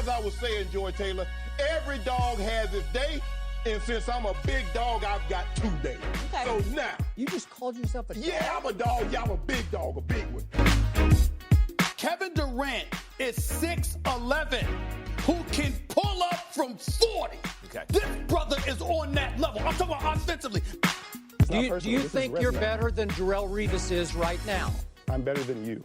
as I was saying, Joy Taylor, every dog has its day. And since I'm a big dog, I've got 2 days. Okay. So now. You just called yourself a dog? Yeah, I'm a dog. Yeah, I'm a big dog, a big one. Kevin Durant is 6'11", who can pull up from 40. Okay. This brother is on that level. I'm talking about offensively. Do you think you're better than Darrelle Revis is right now? I'm better than you.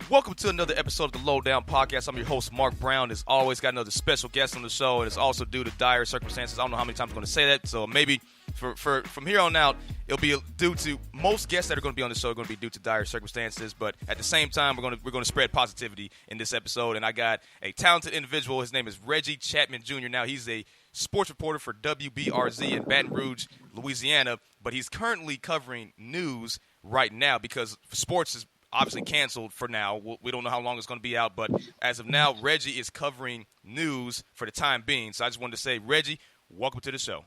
Welcome to another episode of the Lowdown Podcast. I'm your host, Mark Brown. As always, got another special guest on the show, and it's also due to dire circumstances. I don't know how many times I'm going to say that, so maybe from here on out, it'll be due to most guests that are going to be on the show are going to be due to dire circumstances. But at the same time, we're going to spread positivity in this episode, and I got a talented individual. His name is Reggie Chatman Jr. Now, he's a sports reporter for WBRZ in Baton Rouge, Louisiana, but he's currently covering news right now because sports is obviously canceled for now. We don't know how long it's going to be out, but as of now, Reggie is covering news for the time being. So I just wanted to say, Reggie, welcome to the show.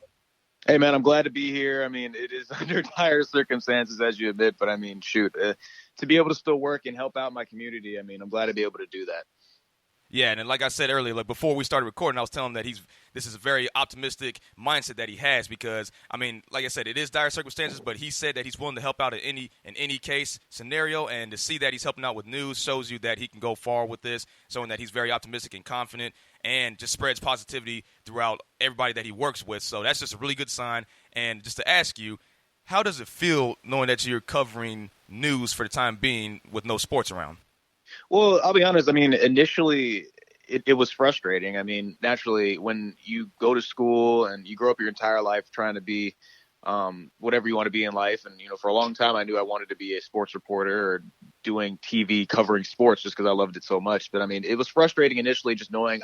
Hey, man, I'm glad to be here. I mean, it is under dire circumstances, as you admit, but I mean, shoot, to be able to still work and help out my community, I mean, I'm glad to be able to do that. Yeah, and like I said earlier, like before we started recording, I was telling him that this is a very optimistic mindset that he has because, I mean, like I said, it is dire circumstances, but he said that he's willing to help out in any case scenario, and to see that he's helping out with news shows you that he can go far with this, showing that he's very optimistic and confident and just spreads positivity throughout everybody that he works with. So that's just a really good sign. And just to ask you, how does it feel knowing that you're covering news for the time being with no sports around? Well, I'll be honest. I mean, initially it was frustrating. I mean, naturally, when you go to school and you grow up your entire life trying to be whatever you want to be in life. And, you know, for a long time, I knew I wanted to be a sports reporter or doing TV covering sports just because I loved it so much. But I mean, it was frustrating initially just knowing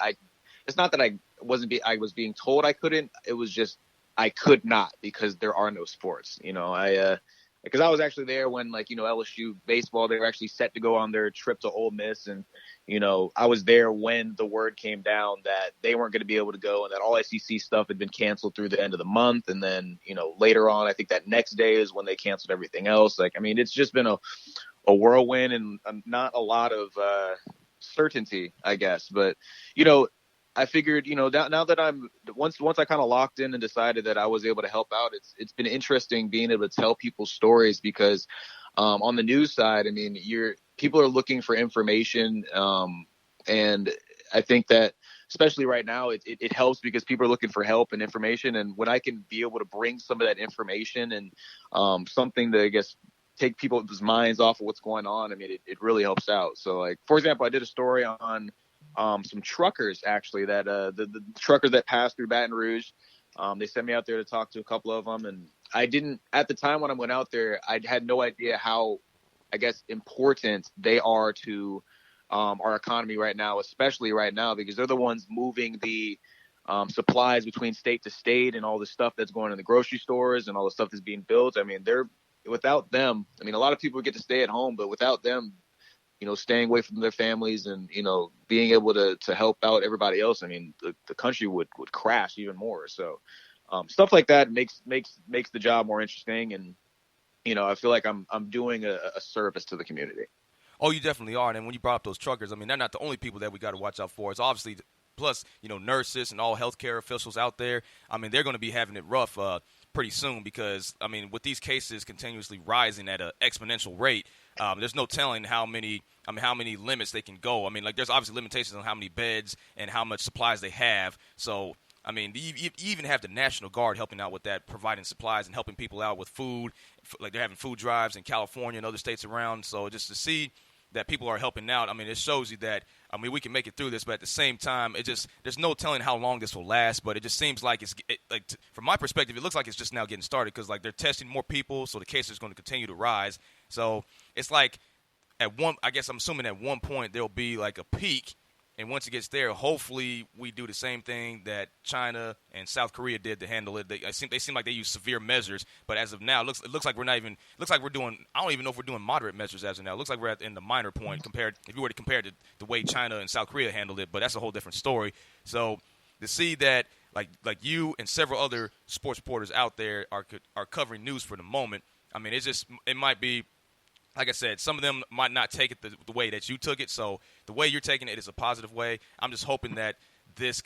it's not that I was being told I couldn't. It was just I could not because there are no sports. You know, because I was actually there when, like, you know, LSU baseball, they were actually set to go on their trip to Ole Miss. And, you know, I was there when the word came down that they weren't going to be able to go and that all SEC stuff had been canceled through the end of the month. And then, you know, later on, I think that next day is when they canceled everything else. Like, I mean, it's just been a whirlwind and not a lot of certainty, I guess. But, you know, I figured, you know, now that once I kind of locked in and decided that I was able to help out, it's been interesting being able to tell people stories because on the news side, I mean, people are looking for information. And I think that especially right now, it helps because people are looking for help and information. And when I can be able to bring some of that information and something to, I guess, take people's minds off of what's going on, I mean, it really helps out. So, like, for example, I did a story on some truckers, actually, that the truckers that passed through Baton Rouge. They sent me out there to talk to a couple of them. And I didn't, at the time when I went out there, I had no idea how, I guess, important they are to our economy right now, especially right now, because they're the ones moving the supplies between state to state and all the stuff that's going in the grocery stores and all the stuff that's being built. I mean, without them, I mean, a lot of people get to stay at home, but without them, you know, staying away from their families and, you know, being able to help out everybody else, I mean, the country would crash even more. So stuff like that makes the job more interesting. And, you know, I feel like I'm doing a service to the community. Oh, you definitely are. And when you brought up those truckers, I mean, they're not the only people that we got to watch out for. It's obviously plus, you know, nurses and all healthcare officials out there. I mean, they're going to be having it rough pretty soon because, I mean, with these cases continuously rising at an exponential rate, there's no telling how many limits they can go. I mean, like, there's obviously limitations on how many beds and how much supplies they have. So, I mean, you even have the National Guard helping out with that, providing supplies and helping people out with food. Like, they're having food drives in California and other states around. So just to see that people are helping out, I mean, it shows you that, I mean, we can make it through this, but at the same time, there's no telling how long this will last, but it just seems like from my perspective, it looks like it's just now getting started because, like, they're testing more people, so the case is going to continue to rise. So it's like I guess I'm assuming at one point there'll be like a peak, and once it gets there, hopefully we do the same thing that China and South Korea did to handle it. They seem like they use severe measures, but as of now, it looks like we're not even. Looks like we're doing. I don't even know if we're doing moderate measures as of now. It looks like we're in the minor point compared. If you were to compare it to the way China and South Korea handled it, but that's a whole different story. So to see that, like you and several other sports reporters out there are covering news for the moment. I mean, it might be. Like I said, some of them might not take it the way that you took it. So the way you're taking it is a positive way. I'm just hoping that this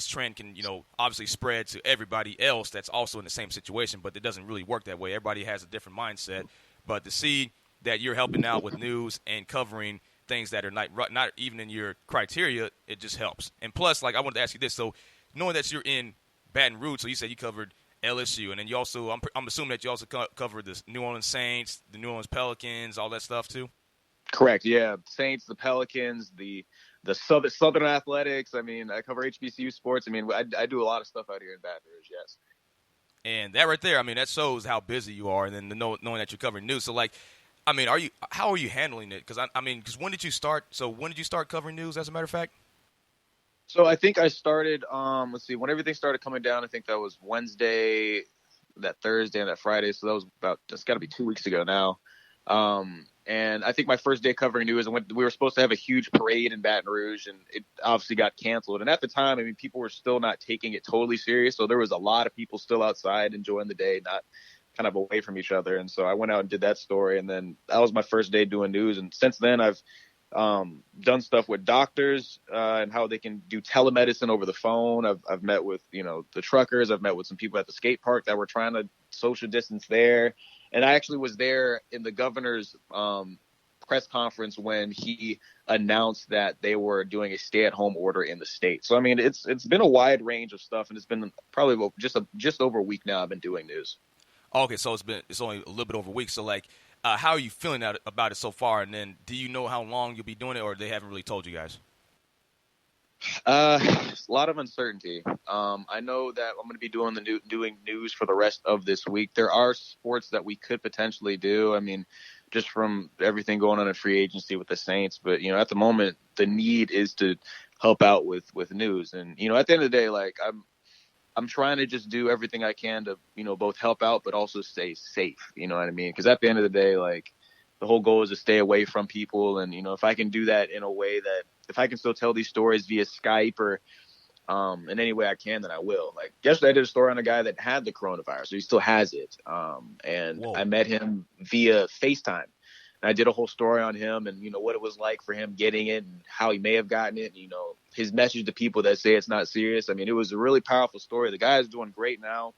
trend can, obviously spread to everybody else that's also in the same situation, but it doesn't really work that way. Everybody has a different mindset. But to see that you're helping out with news and covering things that are not even in your criteria, it just helps. And plus, like, I wanted to ask you this. So knowing that you're in Baton Rouge, so you said you covered LSU, and then you also, I'm assuming that you also covered the New Orleans Saints, the New Orleans Pelicans, all that stuff too? Correct, yeah. Saints, the Pelicans, the Southern Athletics. I mean, I cover HBCU sports. I mean, I do a lot of stuff out here in Baton Rouge, yes. And that right there, I mean, that shows how busy you are, and then knowing that you're covering news. So, like, I mean, how are you handling it? Because because when did you start? So when did you start covering news? As a matter of fact. So I think I started. Let's see, when everything started coming down, I think that was Wednesday, that Thursday, and that Friday. So that was it's got to be 2 weeks ago now. And I think my first day covering news, we were supposed to have a huge parade in Baton Rouge, and it obviously got canceled. And at the time, I mean, people were still not taking it totally serious. So there was a lot of people still outside enjoying the day, not kind of away from each other. And so I went out and did that story. And then that was my first day doing news. And since then, I've done stuff with doctors and how they can do telemedicine over the phone. I've met with, the truckers. I've met with some people at the skate park that were trying to social distance there. And I actually was there in the governor's press conference when he announced that they were doing a stay-at-home order in the state. So, I mean, it's been a wide range of stuff, and it's been probably just over a week now I've been doing news. Okay, so it's only a little bit over a week. So, like, how are you feeling about it so far? And then do you know how long you'll be doing it, or they haven't really told you guys? A lot of uncertainty. I know that I'm going to be doing news for the rest of this week. There are sports that we could potentially do. I mean, just from everything going on in free agency with the Saints. But, at the moment, the need is to help out with news. And, at the end of the day, like, I'm trying to just do everything I can to, both help out, but also stay safe. You know what I mean? Because at the end of the day, like, the whole goal is to stay away from people. And, if I can do that in a way that, if I can still tell these stories via Skype or in any way I can, then I will. Like, yesterday I did a story on a guy that had the coronavirus, so he still has it. And Whoa. I met him via FaceTime. And I did a whole story on him and, what it was like for him getting it and how he may have gotten it. And, his message to people that say it's not serious. I mean, it was a really powerful story. The guy is doing great now.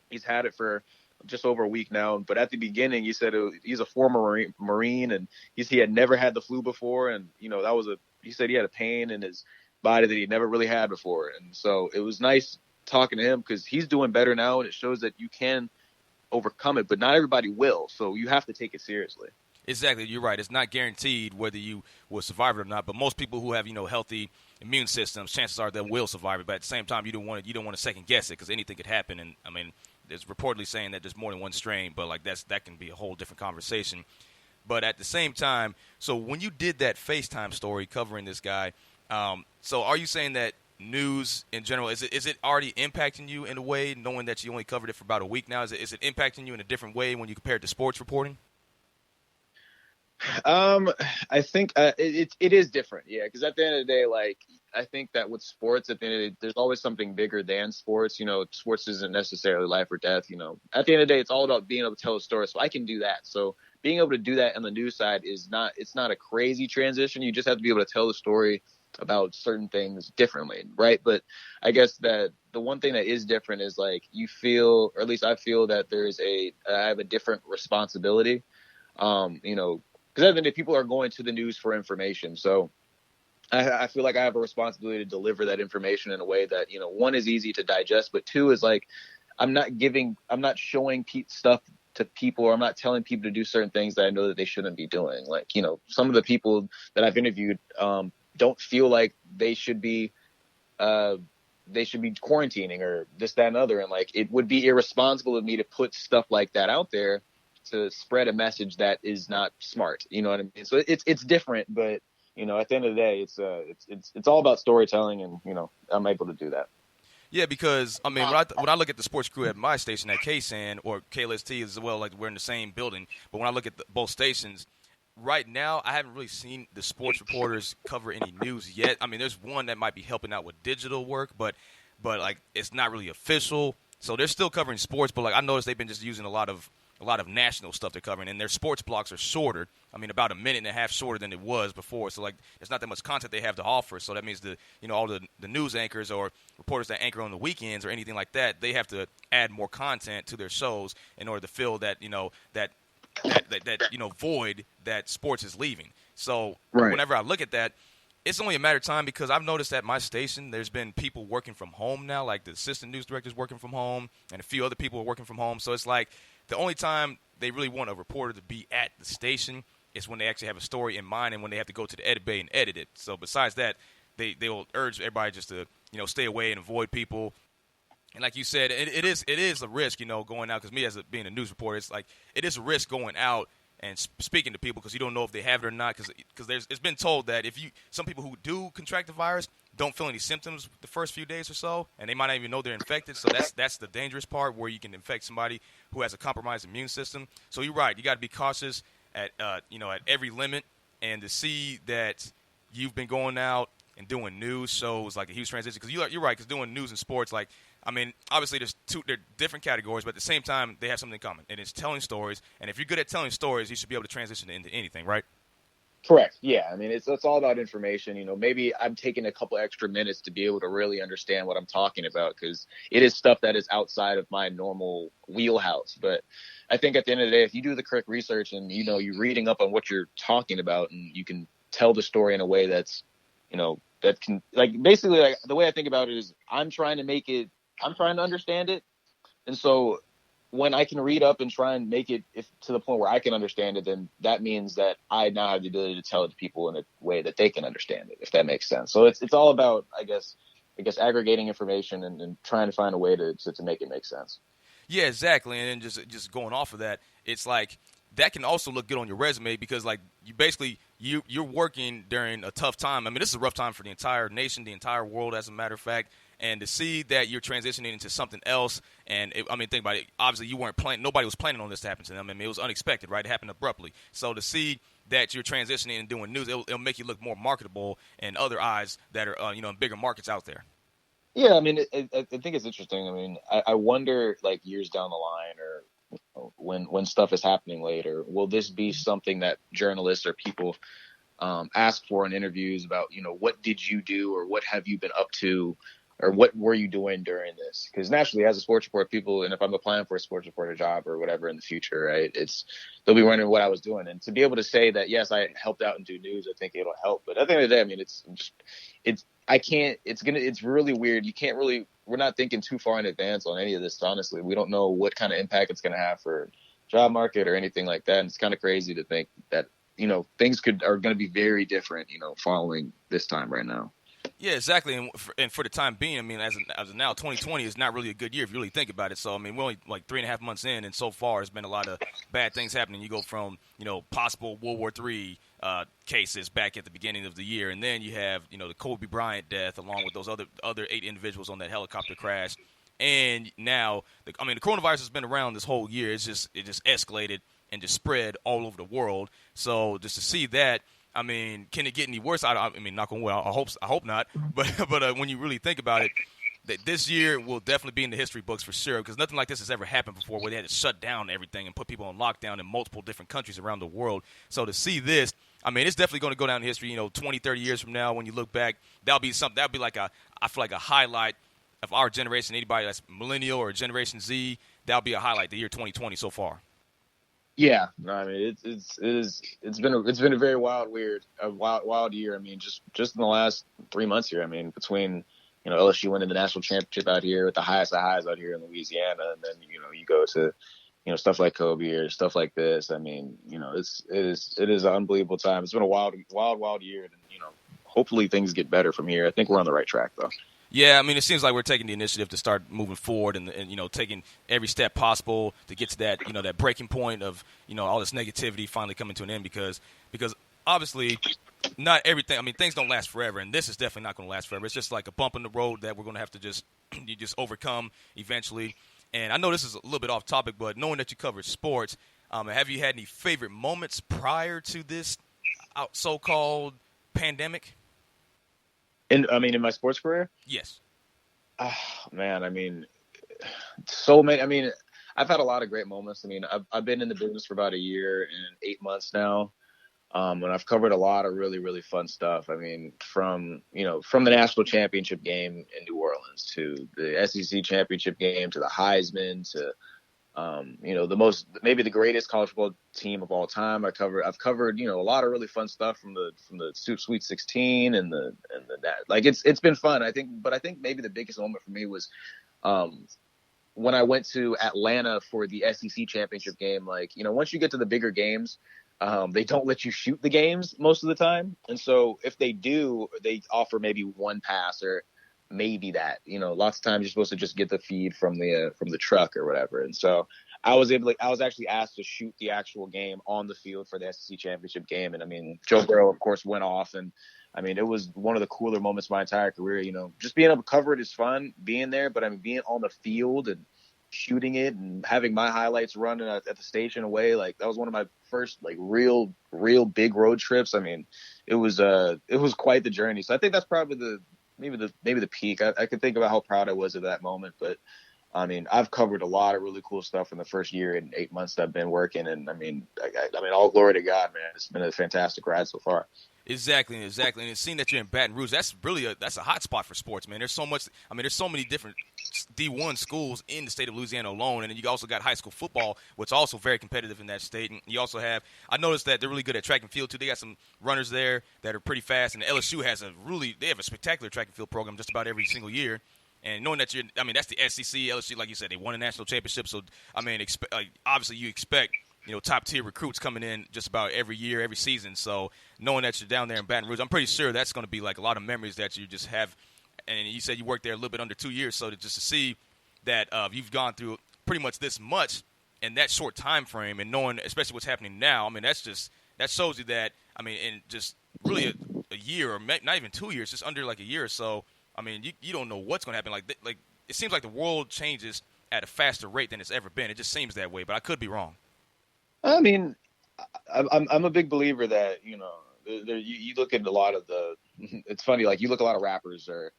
He's had it for just over a week now. But at the beginning, he said he's a former Marine and he had never had the flu before. And, he said he had a pain in his body that he never really had before. And so it was nice talking to him because he's doing better now. And it shows that you can overcome it, but not everybody will. So you have to take it seriously. Exactly. You're right. It's not guaranteed whether you will survive it or not. But most people who have, healthy immune systems, chances are they will survive it. But at the same time, you don't want to second guess it because anything could happen. And I mean, there's reportedly saying that there's more than one strain, but like that can be a whole different conversation. But at the same time, so when you did that FaceTime story covering this guy, so are you saying that news in general, is it already impacting you in a way, knowing that you only covered it for about a week now? Is it impacting you in a different way when you compare it to sports reporting? I think it is different, yeah. Because at the end of the day, like, I think that with sports, at the end of the day, there's always something bigger than sports. Sports isn't necessarily life or death. At the end of the day, it's all about being able to tell a story. So I can do that. So being able to do that on the news side it's not a crazy transition. You just have to be able to tell the story about certain things differently, right? But I guess that the one thing that is different is like you feel, or at least I feel that I have a different responsibility. Because at the end of the day, people are going to the news for information. So I feel like I have a responsibility to deliver that information in a way that, one, is easy to digest, but two is like, I'm not showing stuff to people, or I'm not telling people to do certain things that I know that they shouldn't be doing. Like, some of the people that I've interviewed don't feel like they should be quarantining or this, that, and other. And like, it would be irresponsible of me to put stuff like that out there to spread a message that is not smart. You know what I mean? So it's different, but at the end of the day, it's all about storytelling, and I'm able to do that. Yeah, because I mean, when I look at the sports crew at my station at KSAN or KLST as well, like we're in the same building. But when I look at both stations, right now I haven't really seen the sports reporters cover any news yet. I mean, there's one that might be helping out with digital work, but like it's not really official. So they're still covering sports, but like I noticed they've been just using a lot of a lot of national stuff they're covering, and their sports blocks are shorter. I mean, about a minute and a half shorter than it was before. So, like, there's not that much content they have to offer. So that means all the news anchors or reporters that anchor on the weekends or anything like that, they have to add more content to their shows in order to fill that void that sports is leaving. So whenever I look at that, it's only a matter of time because I've noticed at my station there's been people working from home now, like the assistant news director's working from home and a few other people are working from home. So it's like the only time they really want a reporter to be at the station is when they actually have a story in mind and when they have to go to the edit bay and edit it. So besides that, they will urge everybody just to stay away and avoid people. And like you said, it is a risk, going out, because me being a news reporter, it's like it is a risk going out and speaking to people because you don't know if they have it or not. Because it's been told that some people who do contract the virus don't feel any symptoms the first few days or so, and they might not even know they're infected. So that's the dangerous part where you can infect somebody who has a compromised immune system. So you're right, you got to be cautious at every limit, and to see that you've been going out and doing news shows like a huge transition. Because you're right, because doing news and sports, like, I mean, obviously they're different categories, but at the same time, they have something in common, and it's telling stories. And if you're good at telling stories, you should be able to transition into anything, right? Correct. Yeah. I mean, it's all about information. Maybe I'm taking a couple extra minutes to be able to really understand what I'm talking about because it is stuff that is outside of my normal wheelhouse. But I think at the end of the day, if you do the correct research and, you're reading up on what you're talking about and you can tell the story in a way that's, that can, like, basically, like, the way I think about it is I'm trying to understand it. And so when I can read up and try and make it to the point where I can understand it, then that means that I now have the ability to tell it to people in a way that they can understand it, if that makes sense. So it's all about, I guess, aggregating information and trying to find a way to make it make sense. Yeah, exactly. And then just going off of that, it's like that can also look good on your resume because, like, you're working during a tough time. I mean, this is a rough time for the entire nation, the entire world, as a matter of fact. And to see that you're transitioning into something else, and think about it. Obviously, you weren't planning. Nobody was planning on this to happen to them. I mean, it was unexpected, right? It happened abruptly. So to see that you're transitioning and doing news, it'll make you look more marketable in other eyes that are, in bigger markets out there. Yeah, I mean, I think it's interesting. I mean, I wonder, like, years down the line, or when stuff is happening later, will this be something that journalists or people ask for in interviews about? What did you do, or what have you been up to? Or what were you doing during this? Because naturally, as a sports reporter, people, and if I'm applying for a sports reporter job or whatever in the future, right, they'll be wondering what I was doing. And to be able to say that, yes, I helped out and do news, I think it'll help. But at the end of the day, I mean, it's really weird. We're not thinking too far in advance on any of this, honestly. We don't know what kind of impact it's going to have for job market or anything like that. And it's kind of crazy to think that, things are going to be very different, following this time right now. Yeah, exactly. And for the time being, I mean, as of now, 2020 is not really a good year if you really think about it. So, I mean, we're only like 3.5 months in, and so far there's been a lot of bad things happening. You go from, possible World War III cases back at the beginning of the year, and then you have, the Kobe Bryant death along with those other 8 individuals on that helicopter crash. And now, the coronavirus has been around this whole year. It just escalated and just spread all over the world. So just to see that, I mean, can it get any worse? I mean, knock on wood, I hope not. But when you really think about it, that this year will definitely be in the history books for sure, because nothing like this has ever happened before, where they had to shut down everything and put people on lockdown in multiple different countries around the world. So to see this, I mean, it's definitely going to go down in history. 20, 30 years from now, when you look back, that'll be like I feel like a highlight of our generation. Anybody that's millennial or Generation Z, that'll be a highlight. The year 2020 so far. Yeah, no, I mean, it's been a very wild year. I mean, just in the last 3 months here. I mean, between LSU winning the national championship out here with the highest of highs out here in Louisiana, and then you go to stuff like Kobe or stuff like this. I mean, it is an unbelievable time. It's been a wild year, and hopefully things get better from here. I think we're on the right track though. Yeah, I mean, it seems like we're taking the initiative to start moving forward and taking every step possible to get to that, that breaking point of, all this negativity finally coming to an end because obviously not everything, I mean, things don't last forever, and this is definitely not going to last forever. It's just like a bump in the road that we're going to have to just overcome eventually. And I know this is a little bit off topic, but knowing that you cover sports, have you had any favorite moments prior to this so-called pandemic? In my sports career? Yes. Oh, man, I mean, so many. I mean, I've had a lot of great moments. I mean, I've been in the business for about a year and 8 months now. And I've covered a lot of really, really fun stuff. I mean, from the national championship game in New Orleans to the SEC championship game to the Heisman to, maybe the greatest college football team of all time. I've covered, a lot of really fun stuff from the Sweet 16 and it's been fun. I think maybe the biggest moment for me was, when I went to Atlanta for the SEC championship game. Like, once you get to the bigger games, they don't let you shoot the games most of the time. And so if they do, they offer maybe one pass or maybe that, lots of times you're supposed to just get the feed from the truck or whatever. And so I was actually asked to shoot the actual game on the field for the SEC championship game. And I mean, Joe Burrow, of course, went off. And I mean, it was one of the cooler moments of my entire career. Just being able to cover it is fun, being there, but I mean, being on the field and shooting it and having my highlights run at the station away, like that was one of my first like real big road trips. I mean, it was quite the journey. So I think that's probably maybe the peak. I could think about how proud I was of that moment, but I mean, I've covered a lot of really cool stuff in the first year and 8 months that I've been working, and I mean, all glory to God, man. It's been a fantastic ride so far. Exactly. And seeing that you're in Baton Rouge, that's a hot spot for sports, man. There's so many different D1 schools in the state of Louisiana alone, and then you also got high school football, which is also very competitive in that state. And you also have, I noticed that they're really good at track and field too. They got some runners there that are pretty fast, and LSU has they have a spectacular track and field program just about every single year. And knowing that that's the SEC, LSU, like you said, they won a national championship. So I mean, obviously you expect top tier recruits coming in just about every year, every season. So knowing that you're down there in Baton Rouge, I'm pretty sure that's going to be like a lot of memories that you just have. And you said you worked there a little bit under 2 years, so to see that you've gone through pretty much this much in that short time frame, and knowing especially what's happening now, I mean, that shows you that, I mean, in just really a year or not even 2 years, just under like a year or so, I mean, you don't know what's going to happen. Like it seems like the world changes at a faster rate than it's ever been. It just seems that way, but I could be wrong. I mean, I'm a big believer that you look at a lot of it's funny, like you look at a lot of rappers or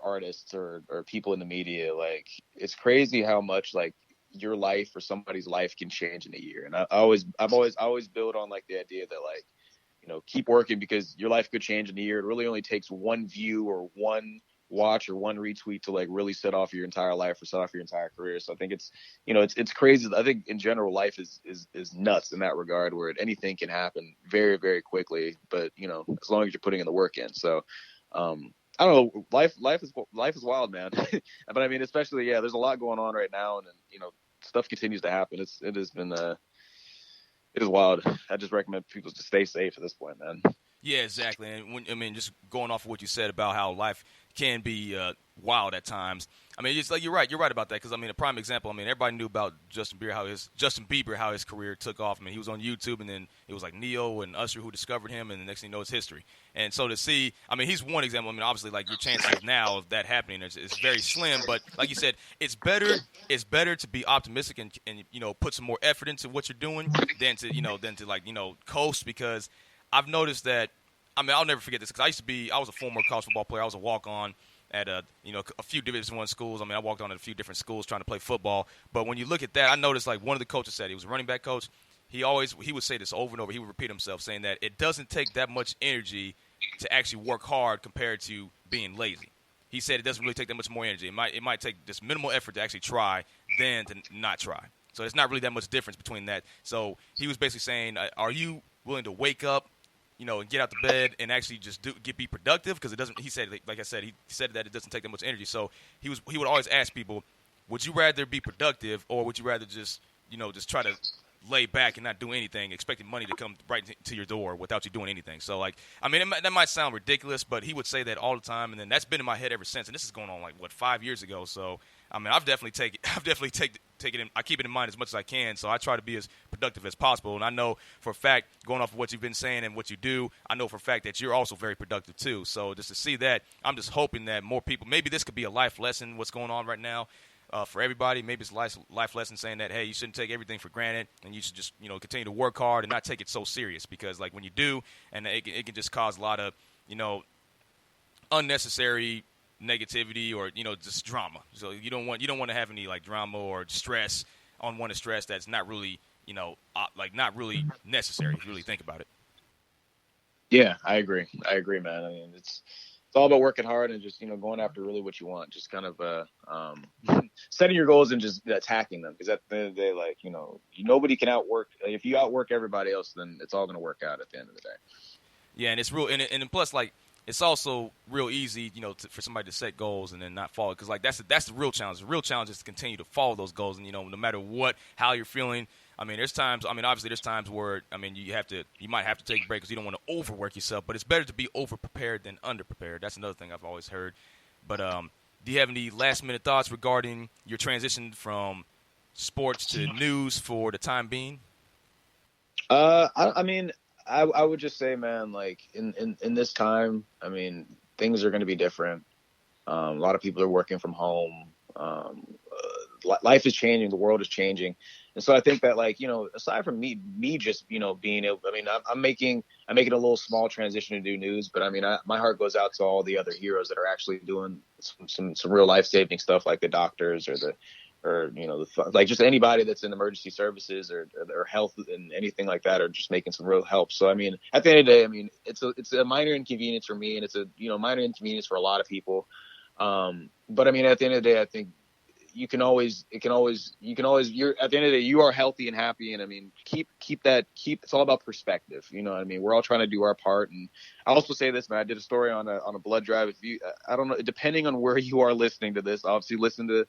artists or people in the media, like it's crazy how much like your life or somebody's life can change in a year. And I've always built on like the idea that like, keep working because your life could change in a year. It really only takes one view or one watch or one retweet to like really set off your entire life or set off your entire career. So I think it's crazy. I think in general life is nuts in that regard, where anything can happen very, very quickly, but as long as you're putting in the work in. So I don't know, life is wild, man. But I mean, especially, there's a lot going on right now, and stuff continues to happen. It is wild. I just recommend people to stay safe at this point, man. Yeah, exactly. And just going off of what you said about how life can be wild at times. I mean, it's like you're right about that, because I mean, a prime example. I mean, everybody knew about Justin Bieber, how his career took off. I mean, he was on YouTube, and then it was like Neo and Usher who discovered him, and the next thing you know, it's history. And so to see, I mean, he's one example. I mean, obviously, like your chances now of that happening is very slim. But like you said, it's better to be optimistic and put some more effort into what you're doing than to coast, because I've noticed that. I mean, I'll never forget this, because I was a former college football player. I was a walk-on at a few Division I schools. I mean, I walked on at a few different schools trying to play football. But when you look at that, I noticed like one of the coaches said, he was a running back coach. He would say this over and over. He would repeat himself, saying that it doesn't take that much energy to actually work hard compared to being lazy. He said it doesn't really take that much more energy. It might take just minimal effort to actually try than to not try. So it's not really that much difference between that. So he was basically saying, are you willing to wake up, and get out the bed and actually just be productive? Because it doesn't. He said, like I said, he said that it doesn't take that much energy. So he would always ask people, would you rather be productive, or would you rather just try to lay back and not do anything, expecting money to come right to your door without you doing anything? So like, I mean, that might sound ridiculous, but he would say that all the time, and then that's been in my head ever since. And this is going on 5 years ago. So I mean, I've definitely taken it. I keep it in mind as much as I can. So I try to be as productive as possible. And I know for a fact, going off of what you've been saying and what you do, I know for a fact that you're also very productive too. So just to see that, I'm just hoping that more people, maybe this could be a life lesson, what's going on right now for everybody. Maybe it's a life lesson saying that, hey, you shouldn't take everything for granted, and you should just continue to work hard and not take it so serious, because like when you do, and it can just cause a lot of unnecessary negativity or just drama. So you don't want to have any like drama or stress unwanted stress that's not really, not really necessary if you really think about it. Yeah, I agree, man. I mean, it's all about working hard and just, going after really what you want. Just kind of setting your goals and just attacking them. Because at the end of the day, nobody can outwork. If you outwork everybody else, then it's all going to work out at the end of the day. Yeah, and it's real. And plus, it's also real easy, for somebody to set goals and then not follow. Because, that's the real challenge. The real challenge is to continue to follow those goals. And, no matter how you're feeling. Obviously there's times where, you might have to take a break because you don't want to overwork yourself, but it's better to be over-prepared than under-prepared. That's another thing I've always heard. But do you have any last-minute thoughts regarding your transition from sports to news for the time being? I would just say, man, in this time, things are going to be different. A lot of people are working from home. Life is changing. The world is changing. And so I think that, aside from me just, being able, I'm making a little small transition to do news, but my heart goes out to all the other heroes that are actually doing some real life-saving stuff, like the doctors or just anybody that's in emergency services or health and anything like that, or just making some real help. So, at the end of the day, it's a minor inconvenience for me, and it's a, minor inconvenience for a lot of people. But at the end of the day, I think, you're at the end of the day, you are healthy and happy. And it's all about perspective. We're all trying to do our part. And I also say this, man, I did a story on a blood drive. I don't know, depending on where you are listening to this, obviously listen to,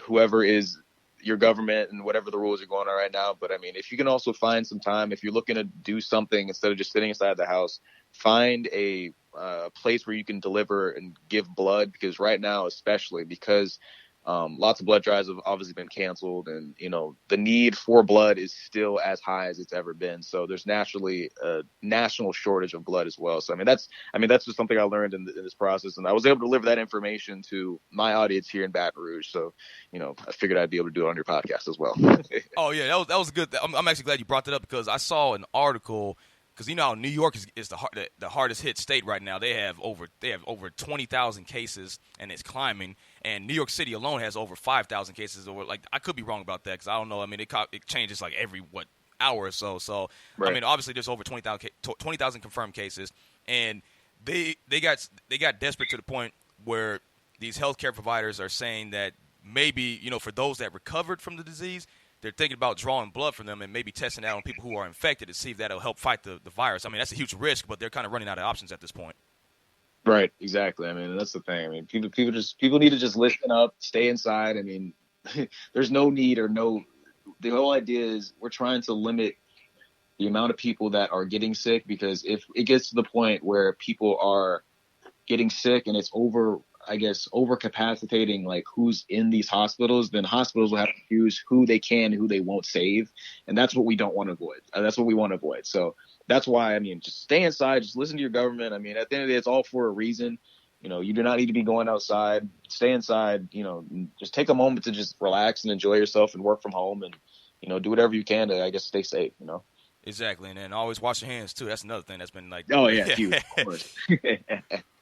whoever is your government and whatever the rules are going on right now. But if you can also find some time, if you're looking to do something instead of just sitting inside the house, find a place where you can deliver and give blood, because right now, especially because lots of blood drives have obviously been canceled, and the need for blood is still as high as it's ever been. So there's naturally a national shortage of blood as well. So that's just something I learned in this process, and I was able to deliver that information to my audience here in Baton Rouge. So I figured I'd be able to do it on your podcast as well. Oh yeah, that was good. I'm actually glad you brought that up, because I saw an article. Because how New York is the hardest hit state right now. They have over 20,000 cases, and it's climbing. And New York City alone has over 5,000 cases. I could be wrong about that, because I don't know. It changes every hour or so. So right. Obviously there's over 20,000 confirmed cases, and they got desperate to the point where these healthcare providers are saying that maybe for those that recovered from the disease, they're thinking about drawing blood from them and maybe testing out on people who are infected to see if that'll help fight the virus. That's a huge risk, but they're kind of running out of options at this point. Right, exactly. That's the thing. People need to just listen up, stay inside. There's no need the whole idea is we're trying to limit the amount of people that are getting sick, because if it gets to the point where people are getting sick and it's overcapacitating who's in these hospitals, then hospitals will have to choose who they can and who they won't save. And that's what we don't want to avoid. That's what we want to avoid. So that's why, just stay inside, just listen to your government. At the end of the day, it's all for a reason. You do not need to be going outside. Stay inside, just take a moment to just relax and enjoy yourself and work from home, and, do whatever you can to, stay safe, Exactly. And then always wash your hands too. That's another thing that's been oh yeah, huge, of course.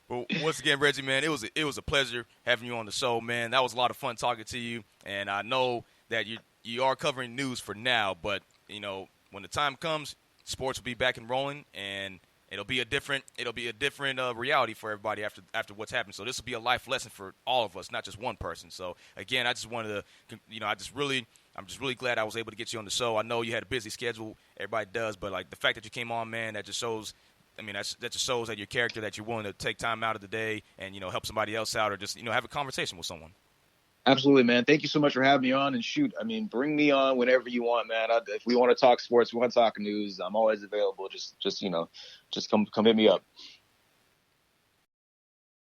Well, once again, Reggie, man, it was a pleasure having you on the show, man. That was a lot of fun talking to you, and I know that you are covering news for now, but when the time comes, sports will be back and rolling, and it'll be a different reality for everybody after what's happened. So this will be a life lesson for all of us, not just one person. So again, I just wanted to, I'm just really glad I was able to get you on the show. I know you had a busy schedule, everybody does, but the fact that you came on, man, that just shows. That just shows that your character, that you're willing to take time out of the day and, help somebody else out, or just, have a conversation with someone. Absolutely, man. Thank you so much for having me on. And shoot, bring me on whenever you want, man. If we want to talk sports, we want to talk news, I'm always available. Just come hit me up.